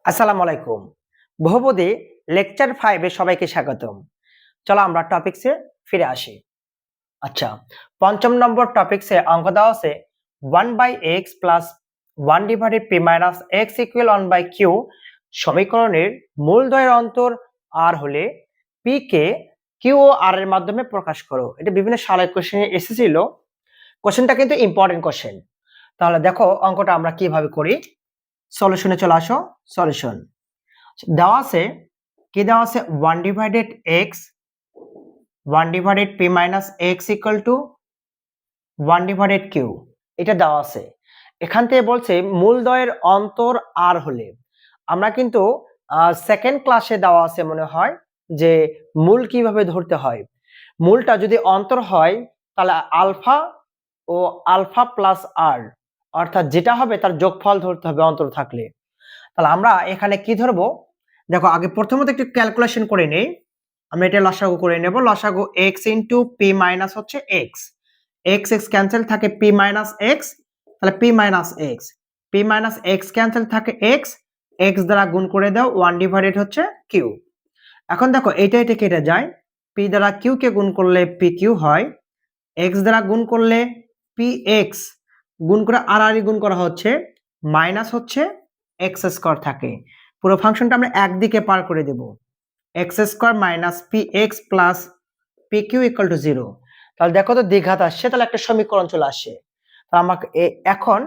আসসালামু আলাইকুম। বহুপদী লেকচার 5 এ সবাইকে স্বাগতম। চলো আমরা টপিকসে ফিরে আসি। আচ্ছা, পঞ্চম নম্বর টপিকসে অঙ্ক দেওয়া আছে 1/x plus 1 divided p minus x equal 1/q সমীকরণের মূলদ্বয়ের অন্তর r হলে p কে q ও r এর মাধ্যমে প্রকাশ করো। এটা বিভিন্ন সালের কোশ্চেনে এসেছিল। কোশ্চেনটা কিন্তু ইম্পর্টেন্ট কোশ্চেন। তাহলে দেখো অঙ্কটা আমরা কিভাবে করি। সলিউশনে চলে আসো। সলিউশন দেওয়া আছে কি দেওয়া আছে 1 divided x 1 divided p minus x equal to 1 divided q এটা দেওয়া আছে। এখান থেকে বলছে মূলদ্বয়ের অন্তর r হলে আমরা কিন্তু সেকেন্ড ক্লাসে দেওয়া আছে মনে হয় যে মূল কিভাবে ধরতে হয়। মূলটা যদি অন্তর হয় তাহলে আলফা ও আলফা প্লাস r অর্থাৎ যেটা হবে তার যোগফল ধরতে হবে অন্তর থাকলে। তাহলে আমরা এখানে কি ধরবো, দেখো আগে প্রথমত একটু ক্যালকুলেশন করে নেই। আমরা এটা লসাগু করে নেব। লসাগু x ইন্টু পি মাইনাস হচ্ছে এক্স, এক্স এক্স ক্যান্সেল থাকে পি মাইনাস এক্স, তাহলে P minus x, P minus x cancel থাকে এক্স, এক্স দ্বারা গুণ করে দাও 1 ডিভাইডেড হচ্ছে কিউ। এখন দেখো এটা এটা কেটে যায়, পি দ্বারা কিউ কে গুণ করলে পি কিউ হয়, এক্স দ্বারা গুণ করলে পি এক্স গুণ করে আর আর গুণ করা হচ্ছে মাইনাস হচ্ছে এক্স স্কয়ার থাকে। পুরো ফাংশনটা আমরা একদিকে পার করে দেব, x square minus p x plus p Q equal to 0। তাহলে দেখো তো দ্বিঘাত আসছে, তাহলে একটা সমীকরণ চলে আসে। তাহলে আমাকে এখন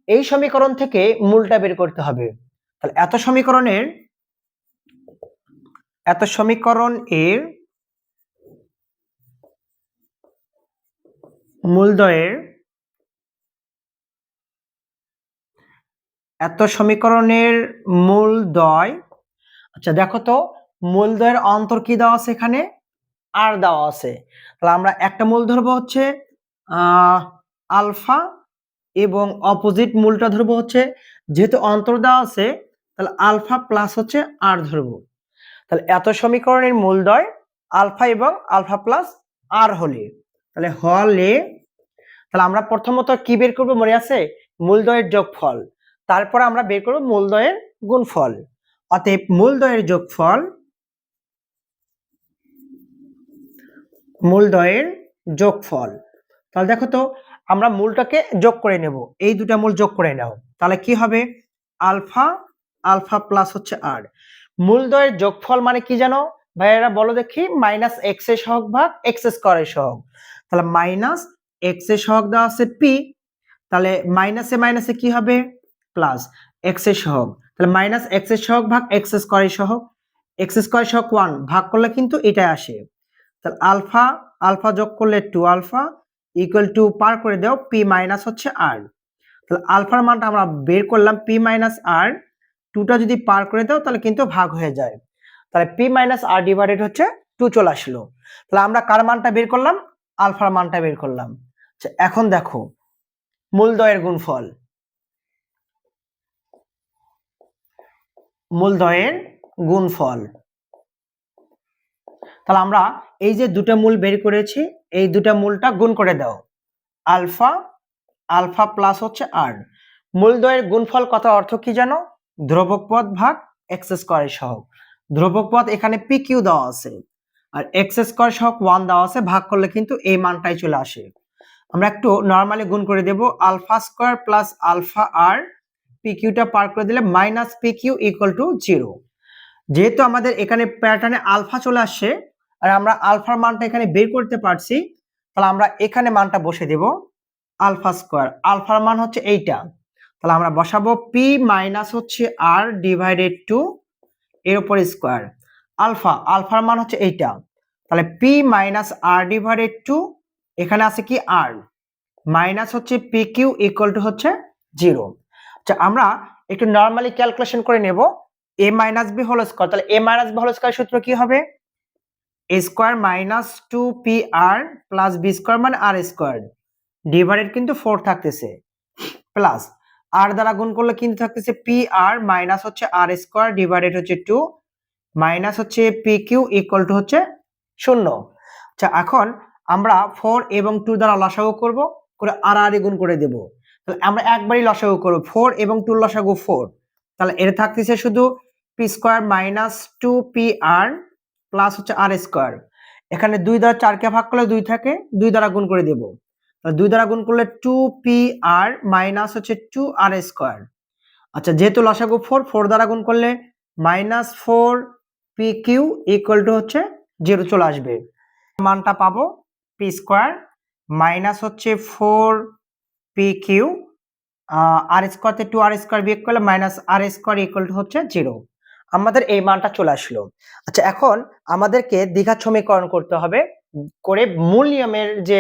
এই সমীকরণ থেকে মূলটা বের করতে হবে। তাহলে এত সমীকরণ এর মূলদ্বয়ের সমীকরণের মূলদ্বয়। আচ্ছা দেখো তো মূলদ্বয়ের অন্তর কি দেওয়া আছে, এখানে আর দেওয়া আছে। তাহলে আমরা একটা মূল ধরবো হচ্ছে আলফা এবং অপোজিট মূলটা ধরবো হচ্ছে, যেহেতু অন্তর দেওয়া আছে তাহলে আলফা প্লাস হচ্ছে আর ধরবো। তাহলে এত সমীকরণের মূলদ্বয় আলফা এবং আলফা প্লাস আর হলে, তাহলে আমরা প্রথমত কি বের করবো মনে আছে, মূলদ্বয়ের যোগফল। তারপর আমরা বের করবো মূলদ্বয়ের গুণফল। অতএব মূলদ্বয়ের যোগফল। তাহলে দেখো তো আমরা মূলটাকে যোগ করে নেব, এই দুটা মূল যোগ করে নাও। তাহলে কি হবে, আলফা আলফা প্লাস হচ্ছে আর। মূলদ্বয়ের যোগফল মানে কি জানো ভাইয়েরা, বলো দেখি, মাইনাস এক্স এর সহগ ভাগ এক্স স্কয়ারের সহগ। তাহলে মাইনাস এক্স এর সহগ দেওয়া আছে পি, তাহলে মাইনাসে মাইনাসে কি হবে প্লাস এক্স এর সহগ, তাহলে মাইনাস এক্স এর সহগ ভাগ এক্স স্কয়ারের সহগ, এক্স স্কয়ার সহগ 1 ভাগ করলে কিন্তু এটাই আসে। তাহলে আলফা আলফা যোগ করলে 2 আলফা ইকুয়াল টু পার করে দাও পি মাইনাস হচ্ছে আর। তাহলে আলফার মানটা আমরা বের করলাম পি মাইনাস আর, 2টা যদি পার করে দাও তাহলে কিন্তু ভাগ হয়ে যায়। তাহলে পি মাইনাস আর ডিভাইডেড হচ্ছে 2 চলে আসলো। তাহলে আমরা কার মানটা বের করলাম, আলফার মানটা বের করলাম। আচ্ছা এখন দেখো মূলদ্বয়ের গুণফল, তাহলে আমরা এই যে দুটো মূল বের করেছি এই দুটো মূলটা গুণ করে দাও, আলফা আলফা প্লাস হচ্ছে আর। মূলদ্বয়ের গুণফল কথা অর্থ কি জানো, ধ্রুবক পদ ভাগ এক্স স্কয়ারের সহগ। ধ্রুবক পদ এখানে পি কিউ দেওয়া আছে আর এক্স স্কয়ার সহগ 1 দেওয়া আছে, ভাগ করলে কিন্তু এই মানটাই চলে আসে। আমরা একটু নরমালি গুণ করে দেব, আলফা স্কয়ার প্লাস আলফা আর, পি কিউটা পার করে দিলে minus P Q equal to 0। যেহেতু আমাদের এখানে প্যাটার্নে আলফা চলে আসছে আর আমরা আলফার মানটা এখানে বের করতে পারছি, তাহলে আমরা এখানে মানটা বসে দেব আলফা স্কয়ার, আলফার মান হচ্ছে এইটা। তাহলে আমরা বসাবো পি মাইনাস হচ্ছে আর ডিভাইডেড 2 এর উপর স্কয়ার, আলফার মান হচ্ছে এইটা। তাহলে পি মাইনাস আর ডিভাইডেড 2, এখানে আছে কি আর, মাইনাস হচ্ছে পি কিউ ইকুয়াল টু হচ্ছে 0। আচ্ছা আমরা একটু নরমালি ক্যালকুলেশন করে নেব, a minus B whole square. তাহলে a minus B whole square সূত্র কি হবে, a square minus 2pr plus b square মানে r স্কয়ার ডিভাইডেড কিন্তু 4 থাকতেছে, প্লাস r দ্বারা গুণ করলে কিন্তু থাকতেছে pr মাইনাস হচ্ছে r স্কয়ার ডিভাইডেড হচ্ছে 2 মাইনাস হচ্ছে pq ইকুয়াল টু হচ্ছে 0। আচ্ছা এখন আমরা 4 এবং 2 দ্বারা লসাগু করব, করে আর আর গুণ করে দেব। তাহলে আমরা একবারই লসাগু করব, 4 এবং 2 লসাগু 4, তাহলে এর থাকতেছে শুধু P square minus 2 PR plus হচ্ছে আর স্কোয়ার। এখানে 2 দ্বারা 4 কে ভাগ করলে 2 থাকে, 2 দ্বারা গুণ করে দেব। 2 দ্বারা গুণ করলে 2PR মাইনাস হচ্ছে 2R স্কোয়ার। আচ্ছা, যেহেতু লসাগু 4 দ্বারা গুণ করলে মাইনাস 4PQ ইকুয়াল টু হচ্ছে 0 চলে আসবে। মানটা পাবো পি স্কোয়ার মাইনাস হচ্ছে 4PQ আর স্কোয়ারতে 2R স্কোয়ার বিয়োগ করলে minus R square equal to হচ্ছে 0। আমাদের এই মানটা চলে আসলো। আচ্ছা, এখন আমাদেরকে দ্বিঘাত সমীকরণ করতে হবে, করে মূল নিয়মের যে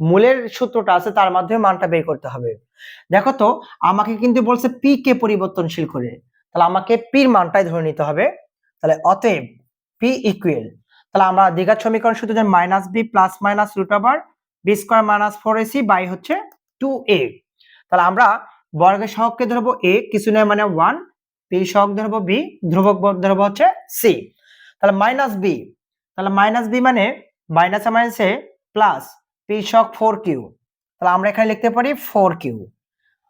মূলের সূত্রটা আছে তার মাধ্যমে মানটা বের করতে হবে। দেখো তো, আমাকে কিন্তু বলছে পি কে পরিবর্তনশীল করে, তাহলে আমাকে পির মানটাই ধরে নিতে হবে। তাহলে অতএব পি ইকুয়াল, তাহলে আমরা দ্বিঘাত সমীকরণ সূত্র যে minus B plus minus root over B square minus 4ac by হচ্ছে 2a। তাহলে আমরা বর্গের সহগকে ধরবো a, কিছু নয় মানে 1, পি সহগ ধরবো b, ধ্রুবক ধরবো হচ্ছে c। তাহলে মাইনাস বি, তাহলে মাইনাস বি মানে মাইনাসে মাইনাসে প্লাস পি সহগ 4q, তাহলে আমরা এখানে লিখতে পারি 4q।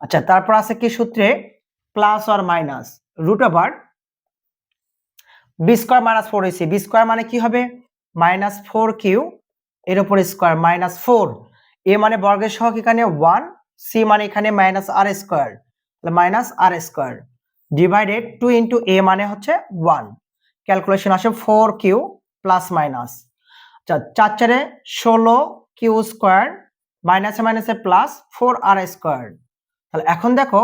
আচ্ছা, তারপর আছে কি সূত্রে প্লাস আর minus root over B square minus 4ac, b square মানে কি হবে মাইনাস 4q এর উপর স্কোয়ার মাইনাস 4, এ মানে বর্গের সহগ এখানে 1, সি মানে এখানে মাইনাস আর স্কোয়ার, তাহলে minus R square divided 2 into এ মানে হচ্ছে 1। ক্যালকুলেশন আসে 4q plus minus 4 4 16q square মাইনাসে মাইনাসে প্লাস 4r স্কোয়ার। তাহলে এখন দেখো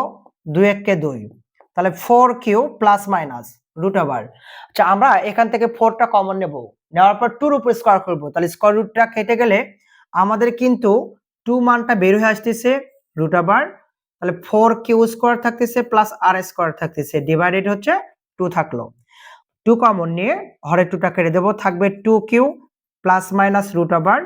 2 1 কে 2, তাহলে 4q plus minus root over. আচ্ছা, আমরা এখান থেকে 4টা কমন নেব, নেওয়ার পর 2 এর উপর স্কয়ার করব, তাহলে স্কয়ার রুটটা কেটে গেলে আমাদের কিন্তু 2 মানটা বের হয়ে আসতেছে রুট ওভার, তাহলে 4q স্কয়ার থাকতেছে প্লাস r স্কয়ার থাকতেছে, ডিভাইডেড হচ্ছে 2 থাকলো। 2 কমন নিয়ে হরে 2টা কেটে দেব, থাকবে 2q plus minus root over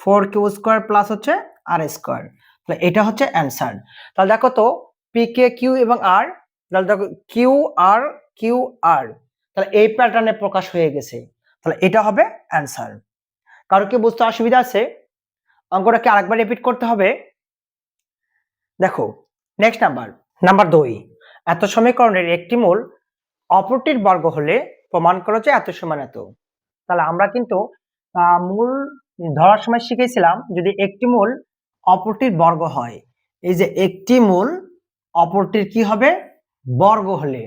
4q square plus হচ্ছে r স্কয়ার। তাহলে এটা হচ্ছে অ্যানসার। তাহলে দেখো তো pk q এবং r, তাহলে দেখো কিউ আর, তাহলে এই প্যাটার্নে প্রকাশ হয়ে গেছে, তাহলে এটা হবে অ্যানসার। কারো কি বুঝতে অসুবিধা আছে? অঙ্কটাকে আরেকবার রিপিট করতে হবে। দেখো নেক্সট নাম্বার 2, এত সমীকরণের একটি মূল অপরটির বর্গ হলে প্রমাণ করো যে এত সমান এত। তাহলে আমরা কিন্তু মূল ধরার সময় শিখেছিলাম যদি একটি মূল অপরটির বর্গ হয়, এই যে একটি মূল অপরটির কি হবে বর্গ হলে,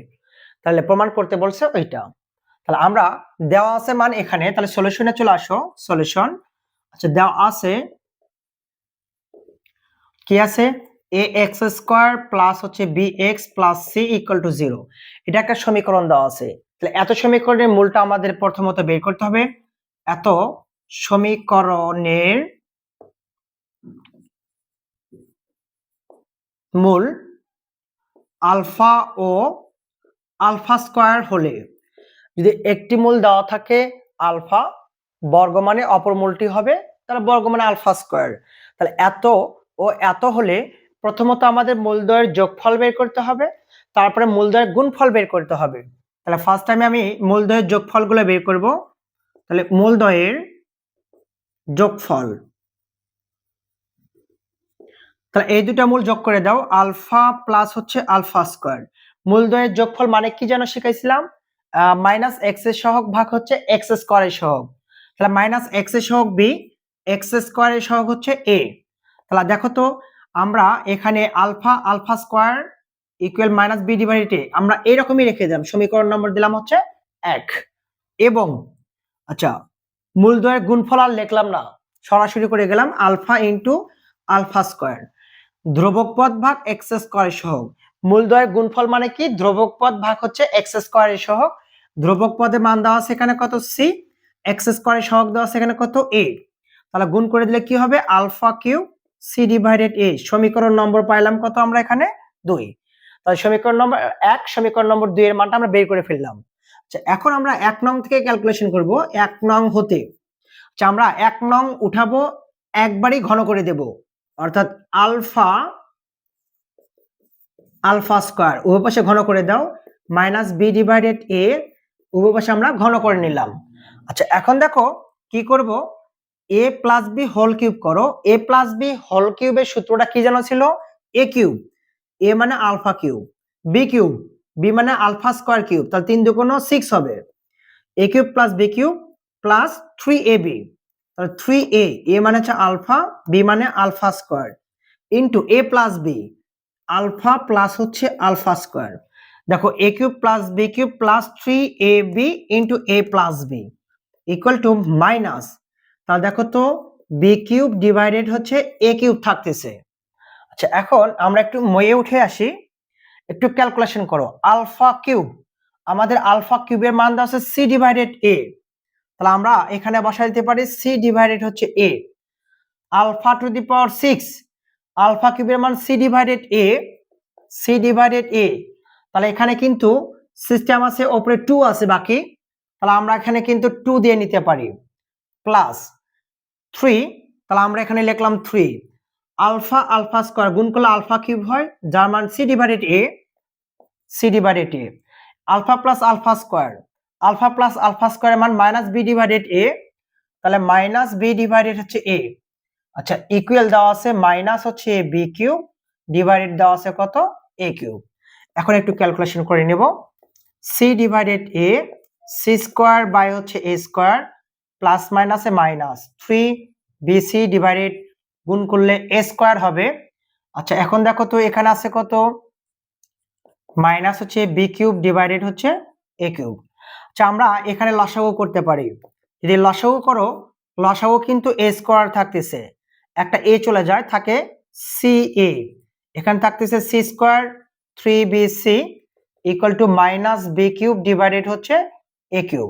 তাহলে প্রমাণ করতে বলছে ওইটা। তাহলে আমরা দেওয়া আছে মান এখানে, তাহলে সলিউশনে চলে আসো। সলিউশন, আচ্ছা দেওয়া আছে কি আছে ax স্কয়ার প্লাস হচ্ছে bx plus c equal to 0, এটা একটা সমীকরণ দেওয়া আছে। তাহলে এত সমীকরণের মূলটা আমাদের প্রথমত বের করতে হবে। এত সমীকরণের মূল আলফা ও আলফা স্কয়ার হলে, যদি একটি মূল দেওয়া থাকে আলফা, বর্গ মানে অপর মূলটি হবে তাহলে বর্গ মানে আলফা স্কয়ার। তাহলে এত ও এত হলে প্রথমত আমাদের মূলদ্বয়ের যোগফল বের করতে হবে, তারপরে মূলদ্বয়ের গুণফল বের করতে হবে। তাহলে ফার্স্ট টাইমে আমি মূলদ্বয়ের যোগফলগুলো বের করব। তাহলে মূলদ্বয়ের যোগফল, তাহলে এই দুটা মূল যোগ করে দাও, আলফা প্লাস হচ্ছে আলফা স্কয়ার। মূলদ্বয়ের যোগফল মানে কি যেন শিখাইছিলাম, মাইনাস এক্স এর সহগ ভাগ হচ্ছে এক্স স্কয়ারের সহগ, তাহলে মাইনাস এক্স এর সহগ বি, এক্স স্কয়ারের সহগ হচ্ছে এ। তাহলে দেখো তো আমরা এখানে alpha square equal minus b divided a, আমরা এরকমই রেখে দিলাম, সমীকরণ নম্বর দিলাম হচ্ছে 1। এবং আচ্ছা মূলদ্বয়ের গুণফল আর লিখলাম না, সরাসরি করে গেলাম আলফা ইন্টু আলফা স্কয়ার, ধ্রুবক পদ ভাগ এক্স স্কয়ারের সহগ। মূলদ্বয়ের গুণফল মানে কি ধ্রুবক পদ ভাগ হচ্ছে এক্স স্কয়ারের সহগ, ধ্রুবক পদে মান দেওয়া আছে এখানে কত সি, এক্স স্কয়ারের সহগ দেওয়া আছে এখানে কত এ, তাহলে গুণ করে দিলে কি হবে আলফা কিউ সি ডিভাইডেড এ। সমীকরণ নম্বর পাইলাম কত আমরা এখানে 2, তাহলে সমীকরণ নম্বর 1 সমীকরণ নম্বর 2 এর মানটা আমরা বের করে ফেললাম। আচ্ছা এখন আমরা 1 নং থেকে ক্যালকুলেশন করব। 1 নং হতে আচ্ছা আমরা 1 নং উঠাবো, একবারই ঘন করে দেব, অর্থাৎ আলফা স্কয়ার উভয় পাশে ঘন করে দাও, মাইনাস বি ডিভাইডেড এ উভয় পাশে আমরা ঘন করে নিলাম। আচ্ছা এখন দেখো কি করব, এ প্লাস বি হোল কিউব করো। এ প্লাস বি হোল কিউবের সূত্রটা কি জানা ছিল, এ কিউব, এ মানে alpha cube, b cube b মানে আলফা স্কোয়ার কিউব, তাহলে 3 দুগুণ 6 হবে। A cube plus b cube plus 3ab, তাহলে 3a, এ মানে হচ্ছে আলফা, বি মানে alpha square, into a plus b, alpha plus হচ্ছে আলফা স্কোয়ার। দেখো a cube plus b cube plus 3ab into a plus b equal to minus, তাহলে দেখো তো B cube divided হচ্ছে A cube থাকতেছে। আচ্ছা এখন আমরা একটু ময়ে উঠে আসি, একটু ক্যালকুলেশন করো। আলফা কিউব, আমাদের আলফা কিউবের মান দেওয়া আছে সি ডিভাইডেড এ, তাহলে আমরা এখানে বসাই দিতে পারি সি ডিভাইডেড হচ্ছে a. Alpha to the power 6, alpha কিউবের মান c divided A, c divided a, তাহলে এখানে কিন্তু সিস্টেম আছে উপরে 2 আছে বাকি, তাহলে আমরা এখানে কিন্তু 2 দিয়ে নিতে পারি, প্লাস 3, তাহলে আমরা এখানে লিখলাম 3। আলফা আলফা স্কয়ার গুণ করলে আলফা কিউব হয়, যার মান c divided A, c divided a. Alpha plus alpha square, alpha plus alpha স্কয়ারের মান মাইনাস বি ডিভাইডেড এ, তাহলে মাইনাস বি ডিভাইডেড হচ্ছে এ। আচ্ছা ইকুয়াল দেওয়া আছে মাইনাস হচ্ছে বি কিউব ডিভাইডেড দেওয়া আছে কত, এ কিউব। এখন একটু ক্যালকুলেশন করে নেব। C divided A, C square by হচ্ছে এ স্কয়ার প্লাস মাইনাসে মাইনাস 3 বিসি ডিভাইডেড গুণ করলে এ স্কয়ার হবে। আচ্ছা এখন দেখো তো এখানে আছে কত, মাইনাস হচ্ছে বি কিউব ডিভাইডেড হচ্ছে এ কিউব। আচ্ছা আমরা এখানে লসাগু করতে পারি, যদি লসাগু করো, লসাগু কিন্তু এ স্কয়ার থাকতেছে, একটা এ চলে যায়, থাকে সি এ, এখানে থাকতেছে C square 3bc equal to minus B cube divided হচ্ছে এ কিউব।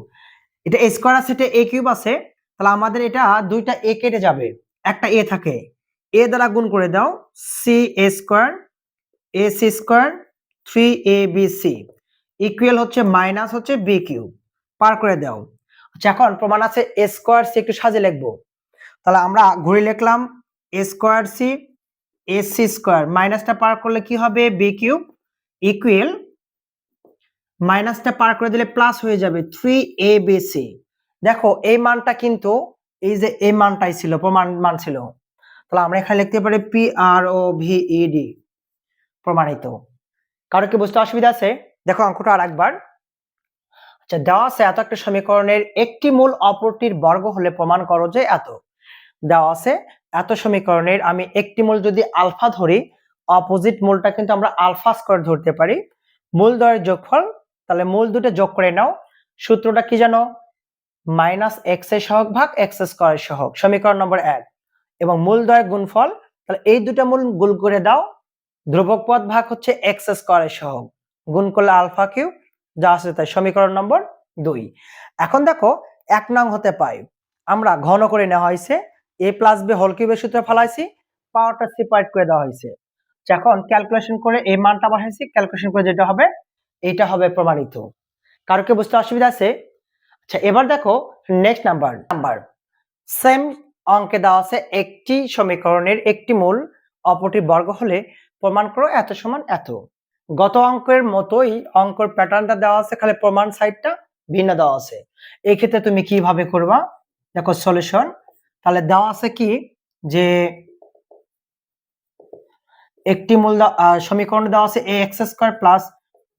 এটা এ স্কয়ার আছে, এটা এ কিউব আছে, তাহলে আমাদের এটা দুইটা এ কেটে যাবে, একটা এ থাকে, এ দ্বারা গুণ করে দাও, C A square A C square 3abc equal হচ্ছে মাইনাস হচ্ছে বি কিউব, পার করে দাও। আচ্ছা এখন প্রমাণ আছে এ স্কয়ার সি, একটু সাজে লিখবো, তাহলে আমরা ঘুরে লিখলাম a square c a C square, মাইনাসটা পার করলে কি হবে বি কিউব ইকুয়াল, মাইনাসটা পার করে দিলে প্লাস হয়ে যাবে 3abc। দেখো এই মানটা কিন্তু এই যে এই মানটাই ছিল, প্রমাণ মান ছিল, তাহলে আমরা এখানে লিখতে পারি পি আর ও ভি ই ডি, প্রমাণিত। কারো কি বুঝতে অসুবিধা আছে? দেখো অঙ্কটা আরেকবার। আচ্ছা দেওয়া আছে এত একটা সমীকরণের একটি মূল অপরটির বর্গ হলে প্রমাণ করো যে এত। দেওয়া আছে এত সমীকরণের আমি একটি মূল যদি আলফা ধরি, অপোজিট মূলটা কিন্তু আমরা আলফা স্কয়ার ধরতে পারি। মূল দ্বয়ের যোগফল, তাহলে মূল দুটো যোগ করে নাও, সূত্রটা কি জানো, মাইনাস এক্স এর সহগ ভাগ এক্স স্কয়ারের সহগ, সমীকরণ নম্বর 1। এবং মূল দ্বয়ের গুণফল, তাহলে এই দুটো মূল গুণ করে দাও, ধ্রুবক পদ ভাগ হচ্ছে এক্স স্কয়ারের সহগ, গুণ করলে আলফা কিউব, যা আছে তাই, সমীকরণ নম্বর 2। এখন দেখো 1 নং হতে পাই আমরা ঘন করে নেওয়া হয়েছে, a প্লাস বি হোল কিউবের সূত্রে ফেলাইছি, পাওয়ারটা সেপারেট করে দেওয়া হয়েছে। এখন ক্যালকুলেশন করে এই মানটা বসাইছি, ক্যালকুলেশন করে যেটা হবে এটা হবে প্রমাণিত। কারো কি বুঝতে অসুবিধা আছে? আচ্ছা এবার দেখো নেক্সট নাম্বার সেম অঙ্কে দেওয়া আছে একটি সমীকরণের একটি মূল অপরটির বর্গ হলে প্রমাণ করো এত সমান এত। গত অঙ্কের মতোই অঙ্কের প্যাটার্নটা দেওয়া আছে, খালি প্রমাণ সাইডটা ভিন্ন দেওয়া আছে। এই ক্ষেত্রে তুমি কিভাবে করবা, দেখো সলিউশন, তাহলে দেওয়া আছে কি যে একটি মূল সমীকরণ দেওয়া আছে ax square plus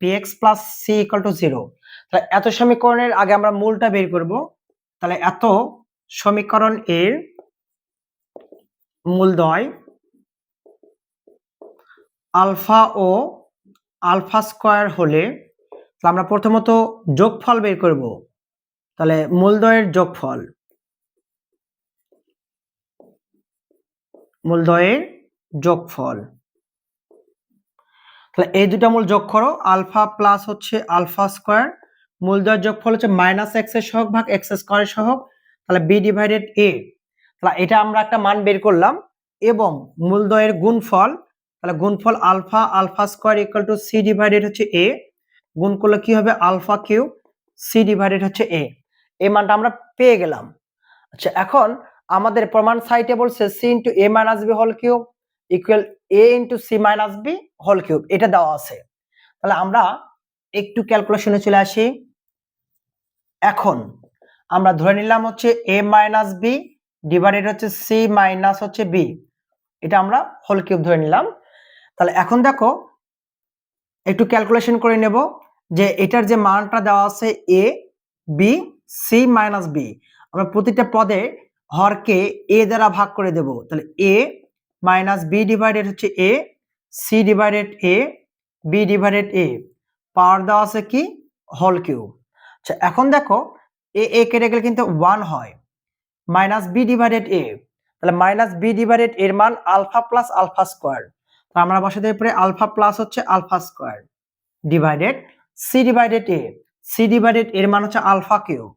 bx plus c equal to 0। তাহলে এত সমীকরণের আগে আমরা মূলটা বের করব, তাহলে এত সমীকরণ এর মূলদ্বয় আলফা ও আলফা স্কয়ার হলে, তাহলে আমরা প্রথমত যোগফল বের করব, তাহলে মূলদ্বয়ের যোগফল, মূলদ্বয়ের যোগফল, তাহলে এই দুটো মূল যোগ করো, আলফা প্লাস হচ্ছে আলফা স্কয়ার, মূলদ্বয়ের যোগফল হচ্ছে মাইনাস এক্স এর সহগ ভাগ এক্স স্কয়ারের সহগ, তাহলে বি ডিভাইডেড এ, তাহলে এটা আমরা একটা মান বের করলাম, এবং মূলদ্বয়ের গুণফল, তাহলে গুণফল alpha alpha square equal to C divided হচ্ছে এ, গুণ করলে কি হবে আলফা কিউব সি ডিভাইডেড হচ্ছে এ, এই মানটা আমরা পেয়ে গেলাম। আচ্ছা এখন আমাদের প্রমাণ সাইটে বলছে c into a minus B whole cube equal a into c minus B whole cube, এটা দেওয়া আছে। তাহলে আমরা একটু ক্যালকুলেশনে চলে আসি। এখন আমরা ধরে নিলাম হচ্ছে এ মাইনাস বি ডিভাইডেড হচ্ছে সি মাইনাস হচ্ছে বি, এটা আমরা হোল কিউব ধরে নিলাম। তাহলে এখন দেখো একটু ক্যালকুলেশন করে নেব যে এটার যে মানটা দেওয়া আছে A B C minus B, আমরা প্রতিটা পদে হরকে এ দ্বারা ভাগ করে দেব। তাহলে এ মাইনাস বি ডিভাইডেড হচ্ছে এ, সি ডিভাইডেড এ, বি ডিভাইডেড এ, পাওয়ার দেওয়া আছে কি হোল কিউব। আচ্ছা এখন দেখো এ কেটে গেলে কিন্তু 1 হয়, মাইনাস বি ডিভাইডেড এ, তাহলে মাইনাস বি ডিভাইডেড এর মান আলফা প্লাস আলফা স্কোয়ার, তো আমরা বসাতে পারি আলফা প্লাস হচ্ছে alpha square divided c divided এ, সি ডিভাইডেড এর মান হচ্ছে আলফা কিউব,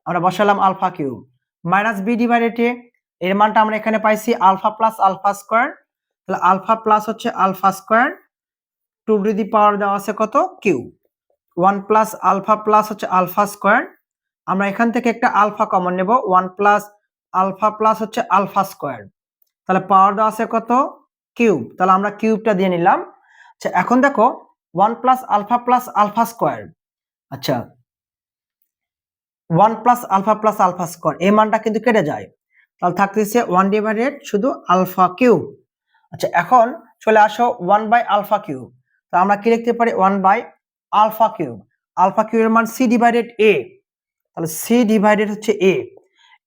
আমরা বসালাম alpha cube, minus b divided a এর মানটা আমরা এখানে পাইছি আলফা প্লাস আলফা স্কোয়ার, তাহলে আলফা প্লাস হচ্ছে alpha square, 2 to the power দেওয়া আছে কত কিউব, 1 প্লাস আলফা প্লাস হচ্ছে আলফা স্কোয়ার, আমরা এখান থেকে একটা আলফা কমন নেব, 1 প্লাস আলফা প্লাস হচ্ছে আলফা স্কোয়ার, তাহলে পাওয়ার দেওয়া আছে কত কিউব, তাহলে আমরা কিউবটা দিয়ে নিলাম। আচ্ছা এখন দেখো 1 প্লাস আলফা স্কোয়ার, আচ্ছা 1 প্লাস আলফা স্কোয়ার এই মানটা কিন্তু কেটে যায়, তাহলে থাকতেছে 1 ডিভাইডেড শুধু আলফা কিউব। আচ্ছা এখন চলে আসো 1 বাই আলফা কিউব, তো আমরা কি লিখতে পারি 1 বাই আলফা কিউব, আলফা কিউবের মান সি ডিভাইডেড এ, তাহলে সি ডিভাইডেড হচ্ছে এ,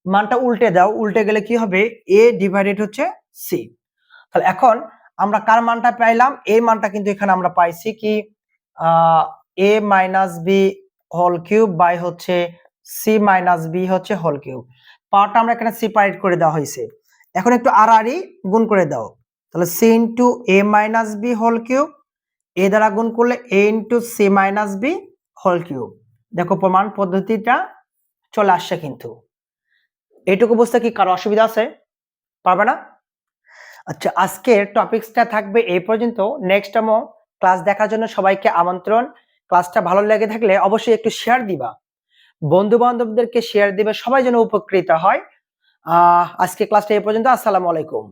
মানটা উল্টে দাও, উল্টে গেলে কি হবে এ ডিভাইডেড হচ্ছে সি। তাহলে এখন আমরা কার মানটা পাইলাম, এই মানটা কিন্তু এখানে আমরা পাইছি কি a minus B whole cube by হচ্ছে সি মাইনাস বি হচ্ছে হোল কিউব, পাওয়ারটা আমরা এখানে সেপারেট করে দেওয়া হয়েছে। এখন একটু আড়াআড়ি গুণ করে দাও, তাহলে c into a minus B whole cube, a দ্বারা গুণ করলে a into c minus B whole cube, দেখো প্রমাণ পদ্ধতিটা চলে আসছে কিন্তু। এইটুকু বুঝতে কি কারো অসুবিধা আছে? পারবে না? আচ্ছা আজকের টপিকসটা থাকবে এই পর্যন্ত, নেক্সট টাইমও ক্লাস দেখার জন্য সবাইকে আমন্ত্রণ। ক্লাসটা ভালো লেগে থাকলে অবশ্যই একটু শেয়ার দিবা, বন্ধু বান্ধবদেরকে শেয়ার দিবে, সবাই যেন উপকৃত হয়। আজকে ক্লাসটা এই পর্যন্ত। আসসালামু আলাইকুম।